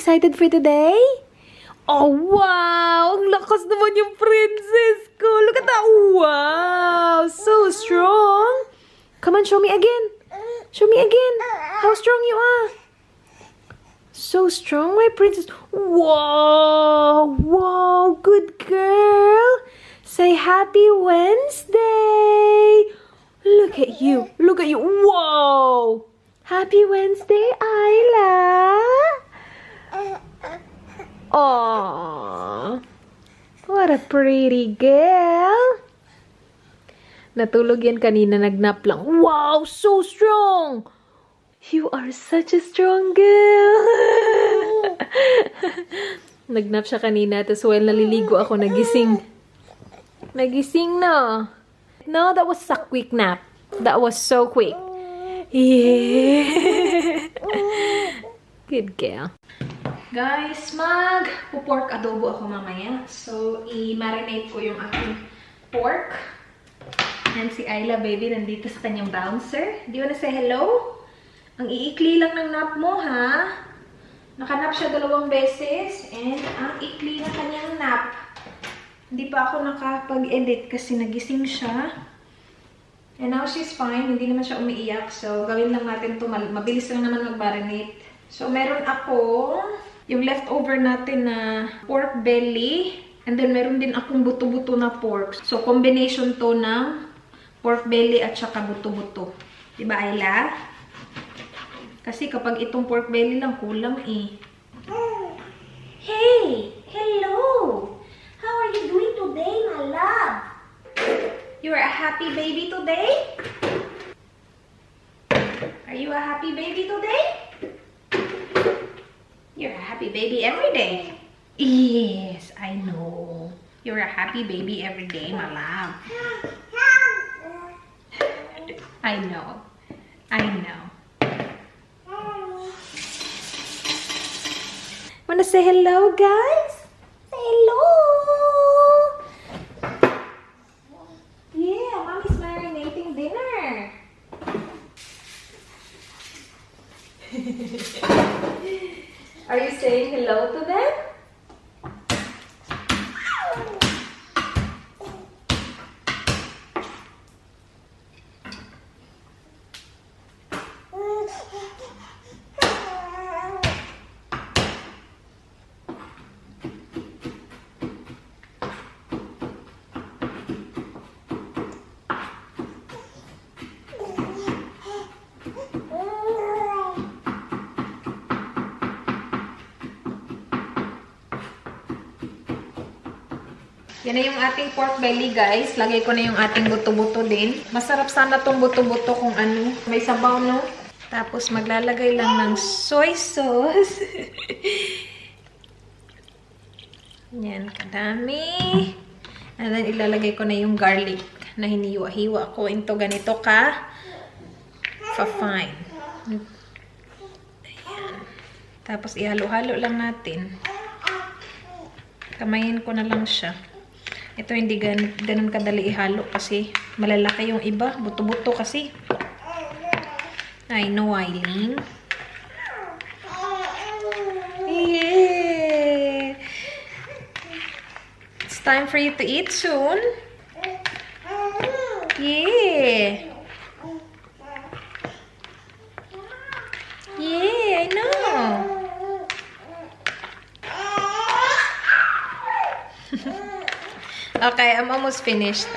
excited for today? Oh, wow! Ang lakas naman yung princess ko. Look at that. Wow! So strong. Come on, show me again. Show me again. How strong you are. So strong, my princess. Wow! Wow! Good girl. Say happy Wednesday. Look at you. Look at you. Whoa! Happy Wednesday, Isla. Aww. What a pretty girl. Natulog yan kanina, nagnap lang. Wow, so strong. You are such a strong girl. Nagnap siya kanina, tapos while naliligo ako, nagising. Nagising na. No, that was a quick nap. That was so quick. Yeah. Good girl. Guys, mag-pork adobo ako mamaya. So, i-marinate ko yung aking pork. And si Isla, baby, nandito sa kanyang bouncer. Do you wanna say hello? Ang iikli lang ng nap mo, ha? Nakanap siya 2 beses. And ang ikli na kanyang nap. Hindi pa ako nakapag-edit kasi nagising siya. And now she's fine. Hindi naman siya umiiyak. So, gawin lang natin ito. Mabilis lang naman mag-marinate. So, meron ako yung leftover natin na pork belly. And then, meron din akong buto-buto na pork. So, combination to ng pork belly at saka buto-buto. Diba, Ayla? Kasi kapag itong pork belly lang, kulang eh. Hey! Hello! How are you doing today, my love? You are a happy baby today? Are you a happy baby today? You're a happy baby every day. Yes, I know. You're a happy baby every day, my love. I know. I know. Wanna say hello, guys? Say hello! Yeah, Mommy's marinating dinner. Are you saying hello to them? Yan na yung ating pork belly, guys. Lagay ko na yung ating buto-buto din. Masarap sana tong buto-buto kung ano. May sabaw, no? Tapos maglalagay lang ng soy sauce. Yan, kadami. And then ilalagay ko na yung garlic na hiniwa-hiwa ko into ganito ka fa-fine. Ayan. Tapos ihalo-halo lang natin. Kamayin ko na lang siya. Ito hindi ganun kadali ihalo kasi malalaki yung iba. Buto-buto kasi. I know, Eileen. Yeah. It's time for you to eat soon. Yeah. Yeah, I know. Okay, I'm almost finished.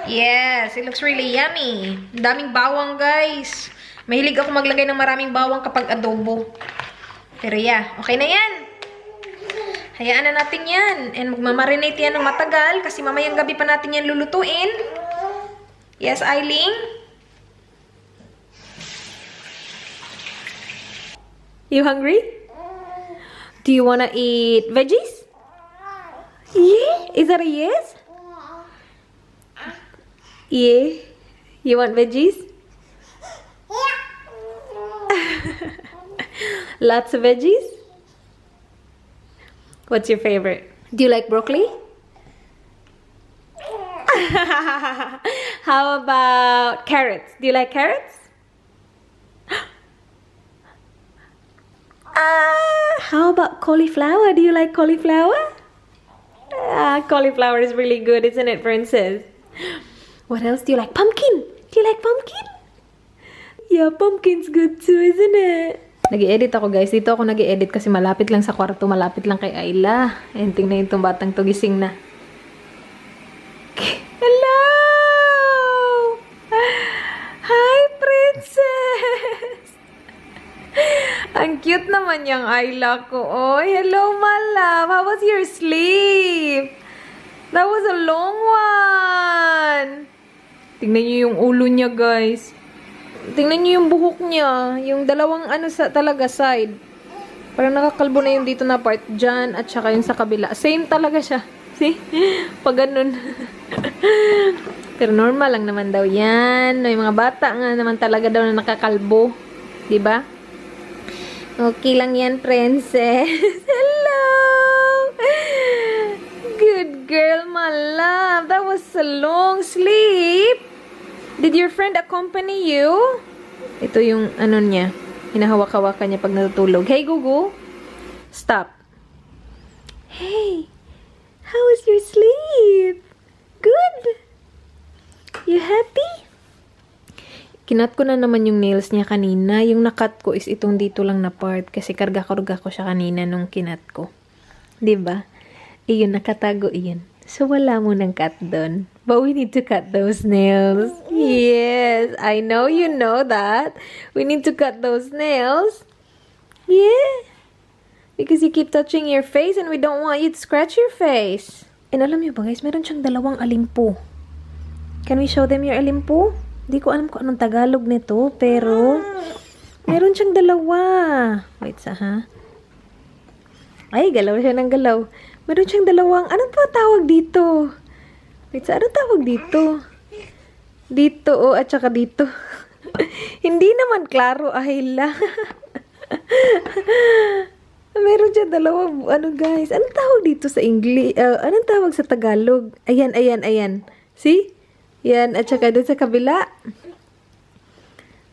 Yes, it looks really yummy. Daming bawang, guys. Mahilig ako maglagay ng maraming bawang kapag adobo. Pero yeah, okay na yan. Hayaan na natin yan. And magmamarinate yan ng matagal kasi mamayang gabi pa natin yan lulutuin. Yes, Eileen? You hungry? Do you wanna eat veggies? Yeah? Is that a yes? Yeah? You want veggies? Lots of veggies? What's your favorite? Do you like broccoli? How about carrots? Do you like carrots? How about cauliflower? Do you like cauliflower? Cauliflower is really good, isn't it, princess? What else do you like? Pumpkin! Do you like pumpkin? Yeah, pumpkin's good too, isn't it? Nag-i-edit ako, guys. Dito ako nag-i-edit kasi malapit lang sa kwarto, malapit lang kay Ayla. And tingnan yung batang to, gising na. Hello! Hi, princess! Ang cute naman yung Ayla ko. Oh, hello, my love. How was your sleep? That was a long one. Tingnan niyo yung ulo niya, guys. Tingnan niyo yung buhok niya. Yung dalawang talaga side. Parang nakakalbo na yung dito na part. Dyan at saka yung sa kabila. Same talaga siya. See? Pag ganun. Pero normal lang naman daw yan. Yung mga bata nga naman talaga daw na nakakalbo. Diba? Okay lang yan, princess. Hello! Good girl, my love. That was a long sleep. Did your friend accompany you? Ito yung ano niya. Hinahawak-hawakan niya pag natutulog. Hey, Gugu. Stop. Hey. How was your sleep? Good. You happy? Kinat ko na naman yung nails niya kanina. Yung nakat ko is itong dito lang na part. Kasi karga-karga ko siya kanina nung kinat ko. Diba? Iyon, nakatago iyon. So, wala mo ng cut doon. But we need to cut those nails. Yes, I know you know that. We need to cut those nails. Yeah. Because you keep touching your face and we don't want you to scratch your face. And alam niyo ba guys, meron siyang dalawang alimpu. Can we show them your alimpu? Hindi ko alam kung anong Tagalog nito, pero meron siyang dalawa. Wait ha? Ay, galaw siya ng galaw. Meron siyang dalawang, anong pa tawag dito? Wait, anong tawag dito? Dito, at saka dito. Hindi naman klaro, Ayla. Meron siyang dalawang, guys, anong tawag dito sa English? Anong tawag sa Tagalog? Ayan. See? Yan, at saka doon sa kabila.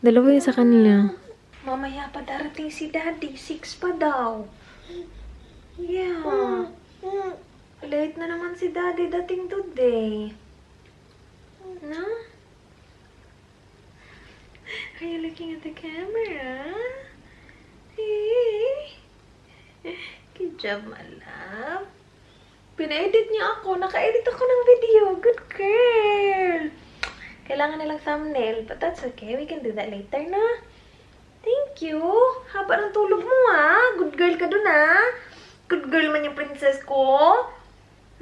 Dalawa yung sa kanila. Mamaya pa darating si Daddy. 6 pa daw. Yeah. Late na naman si Daddy dating today. No? Are you looking at the camera? Hey. Good job, my love. Pina-edit niya ako. Naka-edit ako ng video. Good girl. Kailangan nilang thumbnail. But that's okay. We can do that later, na? Thank you. Haba ng tulog mo, Good girl ka dun, Good girl man yung princess ko.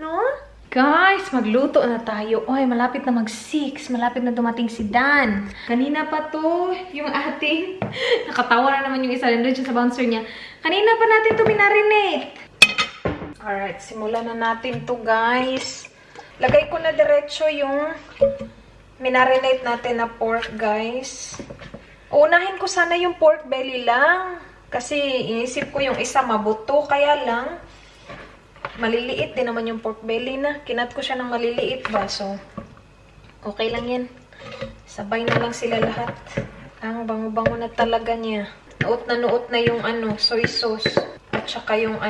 No? Guys, magluto na tayo. Oy, malapit na mag-6. Malapit na dumating si Dan. Kanina pa to, yung ating... Nakatawa na naman yung isa. Nandun siya sa bouncer niya. Kanina pa natin to minarinate. Alright, simulan na natin to, guys. Lagay ko na diretso yung minarinate natin na pork, guys. Unahin ko sana yung pork belly lang. Kasi inisip ko yung isa mabuto, kaya lang maliliit din naman yung pork belly na. Kinat ko siya ng maliliit ba, so okay lang yan. Sabay na lang sila lahat. Ang bango-bango na talaga niya. Nuot na yung soy sauce. At saka yung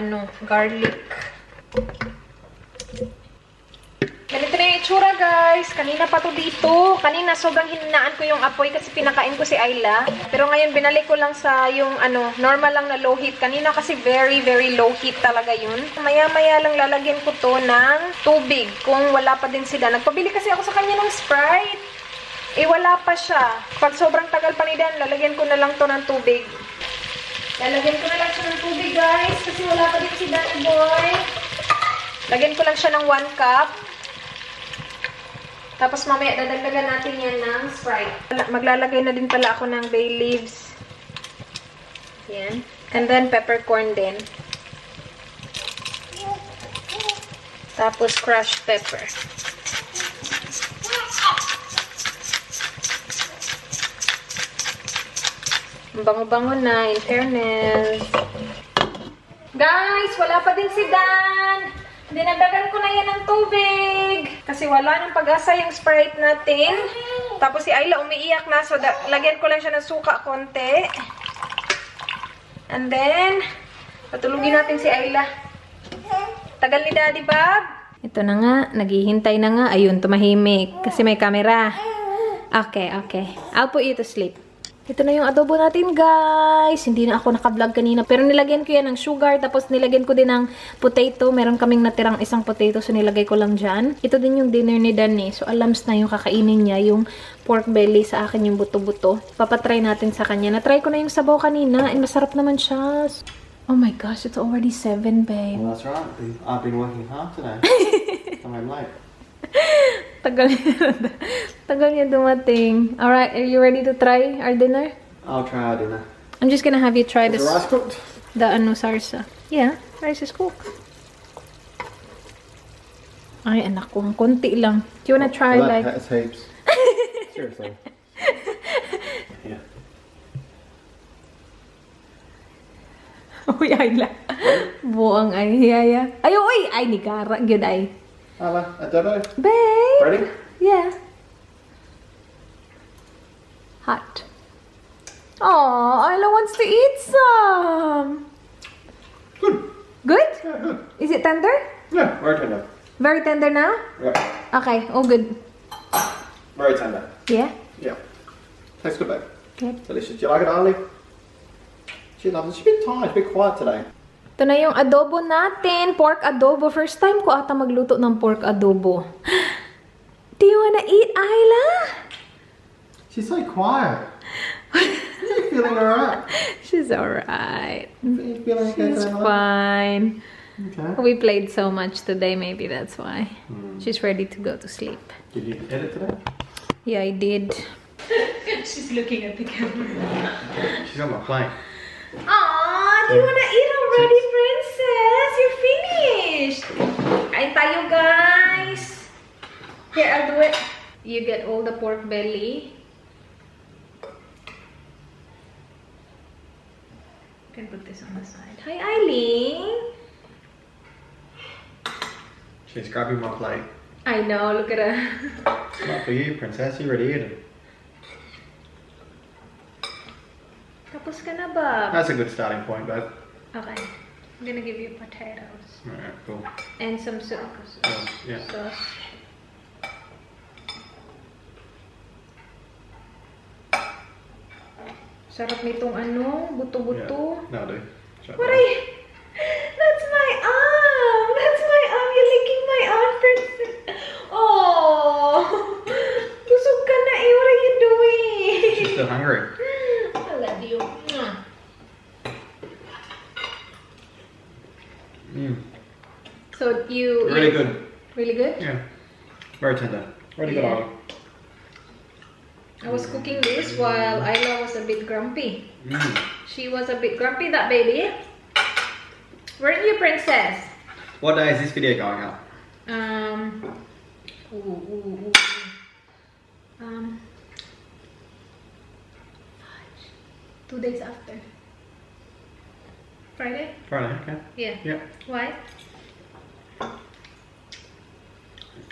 garlic. Ganito na yung itsura, guys. Kanina pa to dito. Kanina sobrang hininaan ko yung apoy kasi pinakain ko si Ayla. Pero ngayon binalik ko lang sa yung normal lang na low heat. Kanina kasi very, very low heat talaga yun. Maya-maya lang lalagyan ko to ng tubig kung wala pa din sila. Nagpabili kasi ako sa kanya ng Sprite. Wala pa siya. Pag sobrang tagal pa ni Dan, lalagyan ko na lang to ng tubig. Lalagyan ko na lang siya ng tubig, guys. Kasi wala pa din si Danny Boy. Lagyan ko lang siya ng 1 cup. Tapos mamaya dadagdagan natin yan ng Sprite. Maglalagay na din pala ako ng bay leaves. Yan. And then peppercorn din. Tapos crushed pepper. Bango-bango na, in fairness. Guys, wala pa din si Dan. Dinagdagan ko na yan ng tubig. Kasi wala nang pag-asa yung Sprite natin. Tapos si Ayla umiiyak na. So, lagyan ko lang siya ng suka konti. And then, patulugin natin si Ayla. Tagal ni Daddy Bob. Ito na nga, naghihintay na nga. Ayun, tumahimik. Kasi may camera. Okay, okay. I'll put you to sleep. Ito na yung adobo natin, guys. Hindi na ako naka-vlog kanina. Pero nilagyan ko yan ng sugar. Tapos nilagyan ko din ng potato. Meron kaming natirang isang potato. So nilagay ko lang dyan. Ito din yung dinner ni Danny. So alams na yung kakainin niya. Yung pork belly, sa akin yung buto-buto. Papatry natin sa kanya. Na-try ko na yung sabaw kanina. And masarap naman siya. Oh my gosh, it's already 7, babe. Well, that's right. I've been working hard today. So I'm late. Tagal niya dumating. Alright, are you ready to try our dinner? I'll try our dinner. I'm just gonna have you try Is this. the rice cooked? The sarsa. Yeah, rice is cooked. Ay, anak ko, konti lang. Do you wanna try like... That's heaps. Seriously. Yeah. Uy, ay la. Buang ay hiyaya. Ay, uy! Ay, ni Kara. Good ay. Adobo. Babe! Ready? Yeah. Hot. Oh, Isla wants to eat some. Good. Good? Yeah, good. Is it tender? Yeah, very tender. Very tender now? Yeah. Okay, oh good. Very tender. Yeah? Yeah. Tastes good, babe. Good. Delicious. Do you like it, Ali? She loves it. She's a bit tired. She's a bit quiet today. Ito na yung adobo natin. Pork adobo. First time ko ata magluto ng pork adobo. Do you wanna eat, Isla? She's so quiet. You're feeling alright. She's alright. You feeling okay? She's fine. Okay. We played so much today, maybe that's why. She's ready to go to sleep. Did you edit today? Yeah, I did. She's looking at the camera. She's on my plate. Aww, do you wanna eat already, princess? You're finished. Kain tayo, guys. Here, I'll do it. You get all the pork belly. You can put this on the side. Hi, Eileen. She's grabbing my plate. I know, look at her. It's not for you, princess. You already ate it. Tapos ka na ba? That's a good starting point, babe. Okay. I'm gonna give you potatoes. Alright, cool. And some sauce. Yeah. Sauce. Sarap nitong ano, buto-buto. Yeah. No, do. What are you? That's my arm! That's my arm! You're licking my arm, princess! Oh! Busog ka na eh! What are you doing? She's still hungry. I love you. So you... Really good. Really good? Yeah. Very tender. Really good, Yeah. Ollie. I was cooking this while Isla was a bit grumpy. Mm. She was a bit grumpy, that baby. Weren't you, princess? What day is this video going up? Ooh. 2 days after. Friday? Friday, okay. Yeah. Yeah. Why? I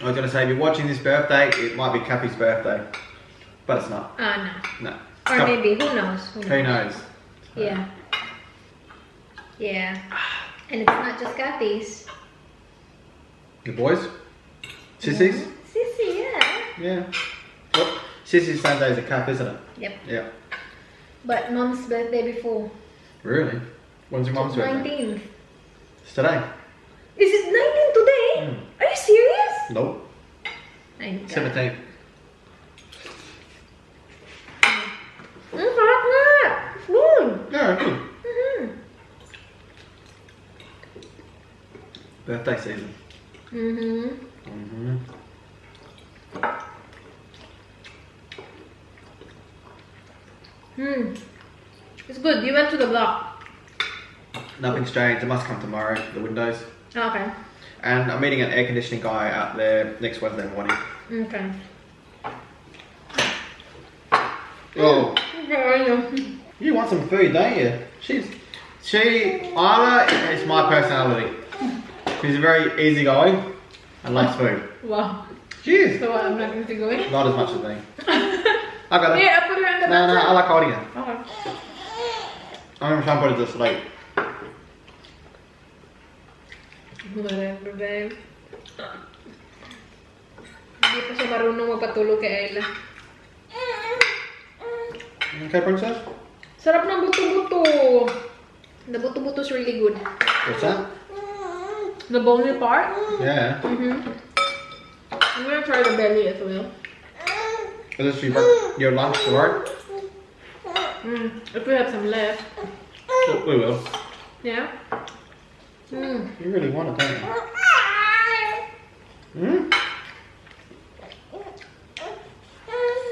was going to say, if you're watching this birthday, it might be Cappy's birthday. But it's not. No. No. Or Come. maybe, who knows? Who knows? Yeah. Yeah. And it's not just Kathy's. The boys? Sissies? Sissy, yeah. Yeah. Well, Sissy's Sunday is a Cap, isn't it? Yep. Yeah. But Mom's birthday before. Really? When's your mum's birthday? 19th. It's today. Is it 19th today? Are you serious? Nope. 17th. Sarap nga! Good! Yeah, good. Birthday season. It's good. You went to the block. Nothing's changed. It must come tomorrow, the windows. Okay. And I'm meeting an air conditioning guy out there next Wednesday morning. Okay. Oh. Okay. You want some food, don't you? Isla is my personality. She's very easygoing and likes food. Wow. Cheers. So what, I'm not going to go in? Not as much as me. I got it. Yeah, I'll put her in the No, I like holding it. Okay. I'm trying to put it to sleep. Whatever, babe. Hindi pa siya marunong mapatulog kay Ayla. Okay, princess? Sarap ng buto-buto. The buto-buto is really good. What's that? The bony part? Yeah. I'm gonna try the belly as well. Is this your lunch, right? If we have some left. We will. Yeah? You really want it, don't you?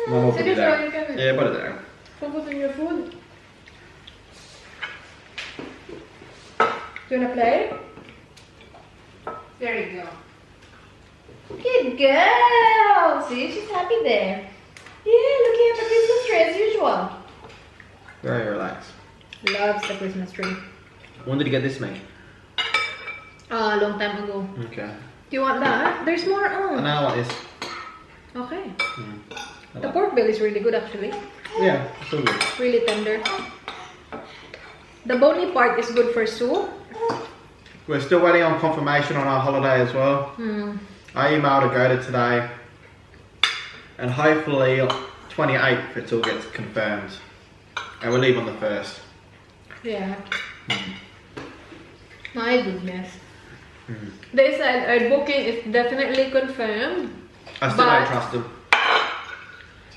Mom will put it there. Yeah, put it there. Focus on your food. Do you wanna play? There you go. Good girl! See, she's happy there. Yeah, looking at the Christmas tree as usual. Very relaxed. Loves the Christmas tree. When did you get this made? A long time ago. Okay. Do you want that? There's more on. And now I want this. Okay. I The like pork belly is really good actually. it. Yeah, it's all good. Really tender. The bony part is good for soup. We're still waiting on confirmation on our holiday as well. I emailed Agoda today. And hopefully 28th it all gets confirmed. And we'll leave on the 1st. Yeah. My goodness. They said our booking is definitely confirmed. I still don't trust them.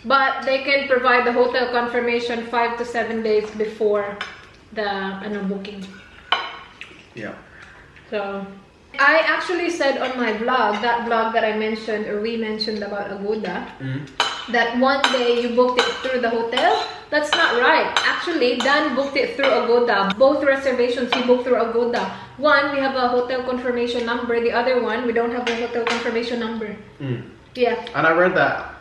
But they can provide the hotel confirmation 5 to 7 days before the booking. Yeah. So I actually said on my vlog, that vlog that I mentioned or we mentioned about Agoda, that one day you booked it through the hotel. That's not right. Actually, Dan booked it through Agoda. Both reservations he booked through Agoda. One, we have a hotel confirmation number. The other one, we don't have a hotel confirmation number. Yeah. And I read that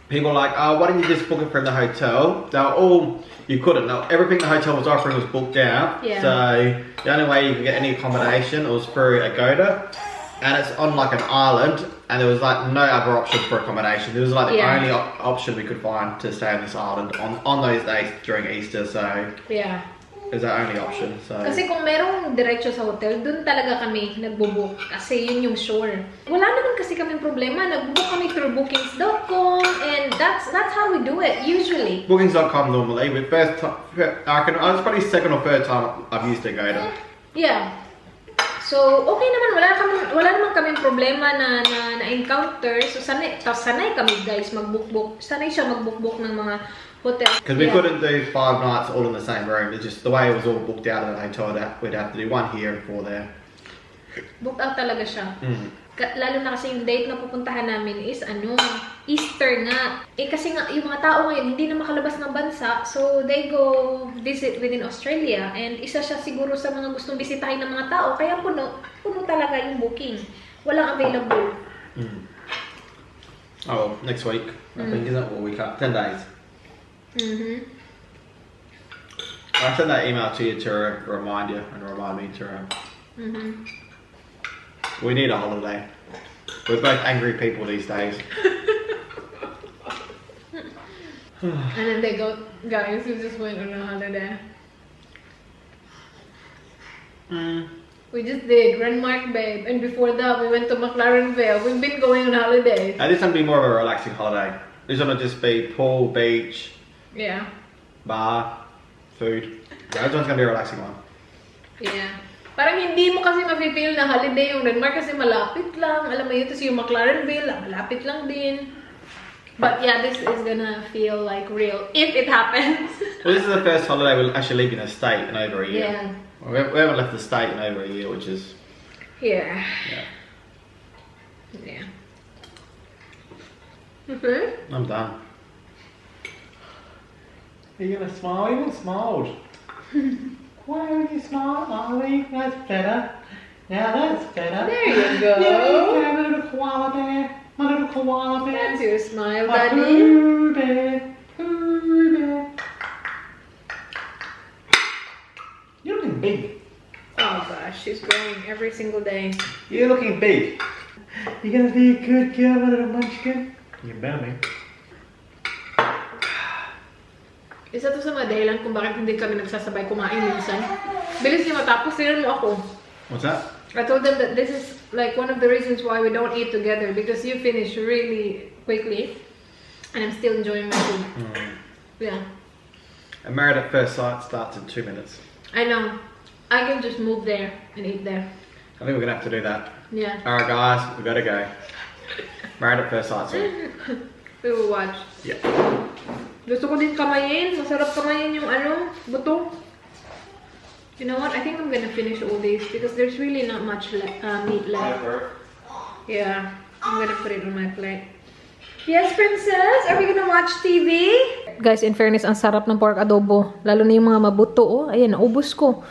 people were like, oh, why didn't you just book it from the hotel? They were all, you couldn't. No, everything the hotel was offering was booked out. Yeah. So the only way you could get any accommodation was through Agoda. And it's on like an island. And there was like no other option for accommodation. It was like the only option we could find to stay on this island on those days during Easter. So yeah. it was our only option. So. Kasi kung merong diretso sa hotel, dun talaga kami nagbo-book. Kasi yun yung sure. Wala naman kasi kaming problema. Nag-book kami through bookings.com and that's how we do it usually. Bookings.com normally. With first time, I was probably second or third time I've used Agoda. Yeah. So, okay naman. Wala naman kaming problema na encounter. So, sanay kami guys mag-book. Sanay siya mag-book ng mga hotel. Because we couldn't do 5 nights all in the same room. It's just the way it was all booked out of the hotel. We'd have to do 1 here and 4 there. Booked out talaga siya. Lalo na kasi yung date na pupuntahan namin is Easter nga. Kasi nga, yung mga tao ngayon hindi na makalabas ng bansa. So, they go visit within Australia. And isa siya siguro sa mga gustong bisitahin ng mga tao. Kaya puno talaga yung booking. Walang available. Oh, next week. I think, isn't it? Or week up? 10 days. I sent that email to you to remind you and remind me to... We need a holiday. We're both angry people these days. And then they go, guys, we just went on a holiday. We just did Renmark, babe. And before that, we went to McLarenville. We've been going on holidays. Now, this one be more of a relaxing holiday. This one will just be pool, beach, bar, food. This one's going to be a relaxing one. Yeah. Parang hindi mo kasi mafe-feel na holiday yung Renmark kasi malapit lang. Alam mo yun, tapos yung McLarenville, malapit lang din. But yeah, this is gonna feel like real if it happens. Well, this is the first holiday we're actually leaving the state in over a year. Yeah. Well, we haven't left the state in over a year, which is... Yeah. Okay. I'm done. Are you gonna smile? You haven't smiled. Why haven't you smiled, Molly? That's better. Now that's better. There you go. Yeah, my little koala bear. My little koala bear. That's your smile, My Daddy. Pooh bear. Pooh bear. You're looking big. Oh gosh, she's growing every single day. You're looking big. You're gonna be a good girl, my little munchkin. You better be. Isa to sa mga dahilan kung bakit hindi kami nagsasabay kumain minsan. Bilis niya matapos, sinan mo ako. What's that? I told them that this is like one of the reasons why we don't eat together, because you finish really quickly and I'm still enjoying my food. Yeah. A Married at First Sight starts in 2 minutes. I know. I can just move there and eat there. I think we're gonna have to do that. Yeah. Alright guys, we gotta go. Married at First Sight soon. We will watch. Yeah. Gusto ko din kamayin. Masarap kamayin yung ano, buto. You know what? I think I'm gonna finish all these because there's really not much meat left. Yeah. I'm gonna put it on my plate. Yes, princess? Are we gonna watch TV? Guys, in fairness, ang sarap ng pork adobo. Lalo na yung mga mabuto, oh. Ayan, naubos ko.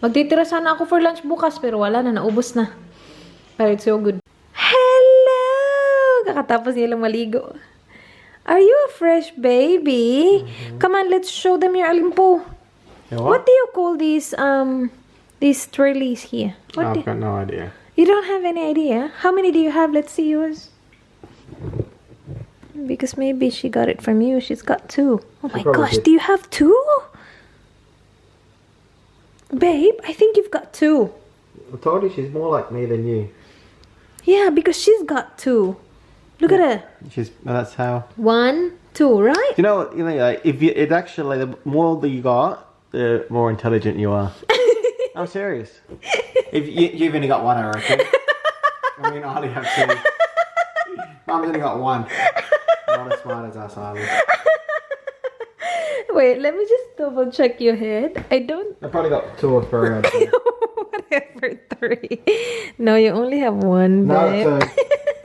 Magtitira sana ako for lunch bukas, pero wala na, naubos na. But it's so good. Hello! Kakatapos nilang maligo. Are you a fresh baby? Come on, let's show them your alimpu. What do you call these trellis here? I've got no idea. You don't have any idea? How many do you have? Let's see yours. Because maybe she got it from you. She's got 2. Oh my gosh, do you have 2? Babe, I think you've got 2. I told you she's more like me than you. Yeah, because she's got 2. Look at her. That's how. 1, 2, right? You know, like, it's actually the more that you got, the more intelligent you are. I'm serious. If you've only got 1, I reckon. I mean, I only have 2. Mum's only got 1. Not as smart as us, are we? Wait, let me just double check your head. I probably got 2 or 3. Whatever, 3. No, you only have 1, babe. No, 2.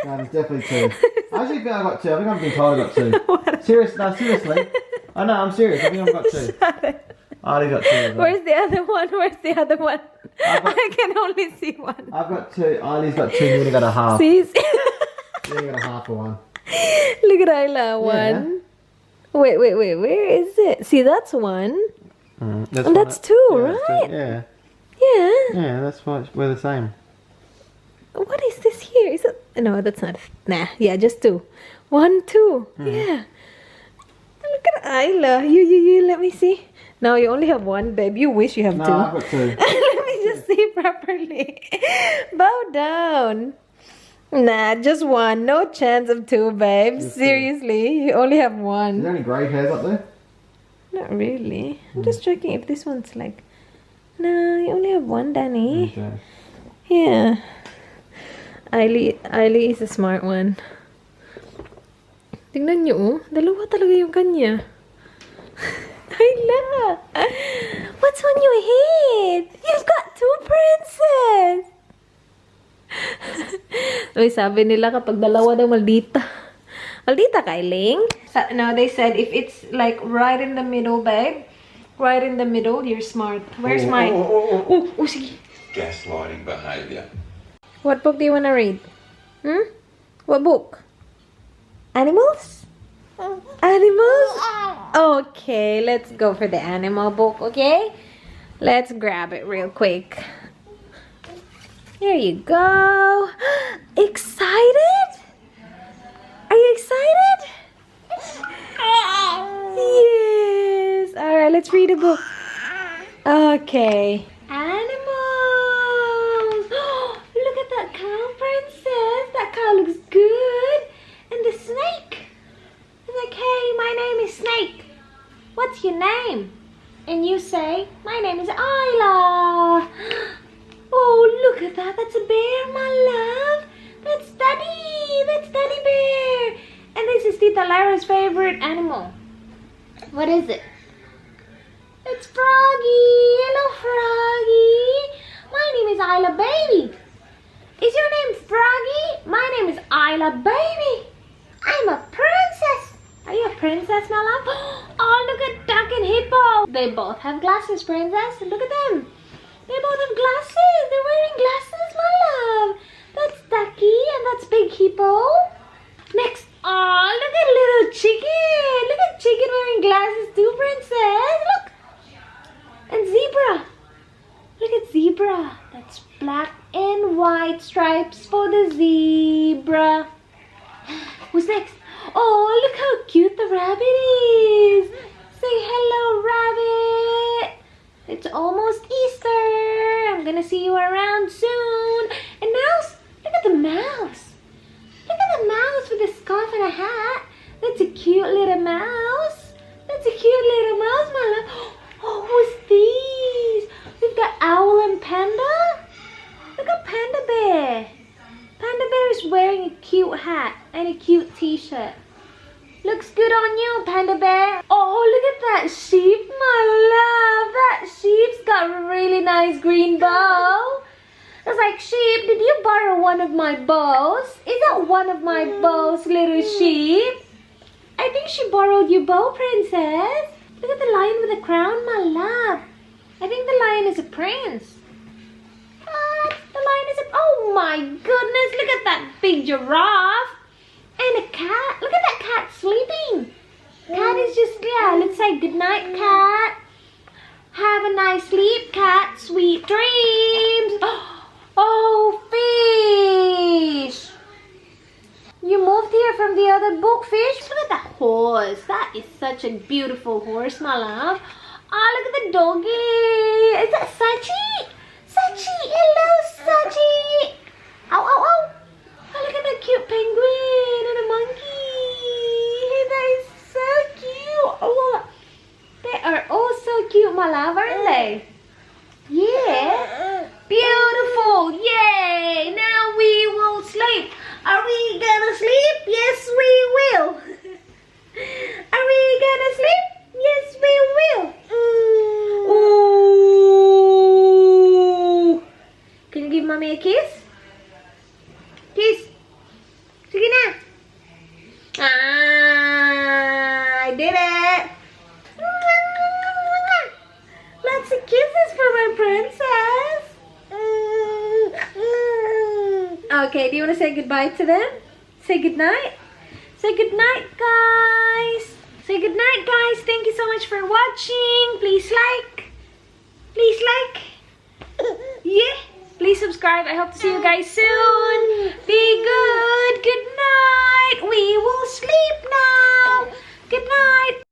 No, there's definitely 2. I actually think I got 2. I think I've been told I got 2. Seriously. I know, I'm serious. I think I've got 2. I only got 2. Where's the other one? I can only see 1. I've got 2. Eileen's got 2. You only got a half. See? You only got a half of 1. Look at Isla, 1. Wait, where is it? See, that's 1. That's 2, right? Yeah. Yeah. Yeah, that's why we're the same. What is this here? Is it? No, that's not. Nah, yeah, just 2. 1, 2. Yeah. Look at Isla. You, let me see. No, you only have 1, babe. You wish you have 2. No, I've got 2. Let me just see properly. Bow down. Nah, just 1. No chance of 2, babe. Seriously, you only have 1. Is there any grey hairs up there? Not really. I'm just checking if this one's like... No, you only have 1, Danny. Okay. Yeah. Eiley is a smart one. Tingnan nyo, oh. Dalawa talaga yung kanya. Ayla! What's on your head? You've got 2 princess! Uy, sabi nila kapag dalawa daw maldita. Maldita, Kailing? No, they said if it's like right in the middle, babe. Right in the middle, you're smart. Where's mine? Oh, sige. Gaslighting behaviour. What book do you want to read? What book? Animals? Animals? Okay, let's go for the animal book, okay? Let's grab it real quick. Here you go. Excited? Are you excited? Yes. Alright, let's read a book. Okay. Animals. Look at that cow, princess. That cow looks good. And the snake. It's like, hey, my name is Snake. What's your name? And you say, my name is Isla. Oh, look at that. That's a bear, my love. That's Daddy. That's Daddy Bear. And this is Tita Lara's favorite animal. What is it? It's Froggy. Hello, Froggy. My name is Isla Baby. Is your name Froggy? My name is Isla Baby. I'm a princess. Are you a princess, my love? Oh, look at Duck and Hippo. They both have glasses, princess. Look at them. They both have glasses. They're wearing glasses, my love. That's Ducky and that's Big Hippo. Next, oh, look at little chicken. Look at chicken wearing glasses too, princess. Look. And zebra. Look at zebra. That's black and white stripes for the zebra. Who's next? Oh, look how cute the rabbit is. So say hello, rabbit. It's almost Easter. I'm gonna see you around soon. And mouse, look at the mouse. Look at the mouse with a scarf and a hat. That's a cute little mouse. That's a cute little mouse, my love. Oh, what's these? We've got Owl and Panda. Look at Panda Bear. Panda Bear is wearing a cute hat and a cute t-shirt. Looks good on you, Panda Bear. Oh, look at that sheep, my love. That sheep's got a really nice green bow. I was like, sheep, did you borrow one of my bows? Is that one of my bows, little sheep? I think she borrowed your bow, princess. Look at the lion with a crown, my love. I think the lion is a prince. What? The lion is a... Oh my goodness, look at that big giraffe. And a cat. Look at that cat sleeping. Cat is just, yeah, let's say good night, cat. Have a nice sleep, cat. Sweet dreams. Oh, fish. You moved here from the other book, fish. Look at that horse. That is such a beautiful horse, my love. Oh, look at the doggy. Is that Sachi? Sachi, hello, Sachi. Ow, ow, ow. Oh, look at that cute penguin and a monkey. That is so cute. Oh, they are all so cute, my love, aren't they? Yeah. Beautiful. Yay. Now we will sleep. Are we gonna sleep? Yes, we will. Are we gonna sleep? Yes, we will. Ooh. Can you give mommy a kiss? Kiss. Sige na. I did it. Lots of kisses for my princess. Okay, do you want to say goodbye to them? Say goodnight. Say goodnight, guys. Say goodnight, guys. Thank you so much for watching. Please like. Please like. Yeah. Please subscribe. I hope to see you guys soon. Be good. Good night. We will sleep now. Good night.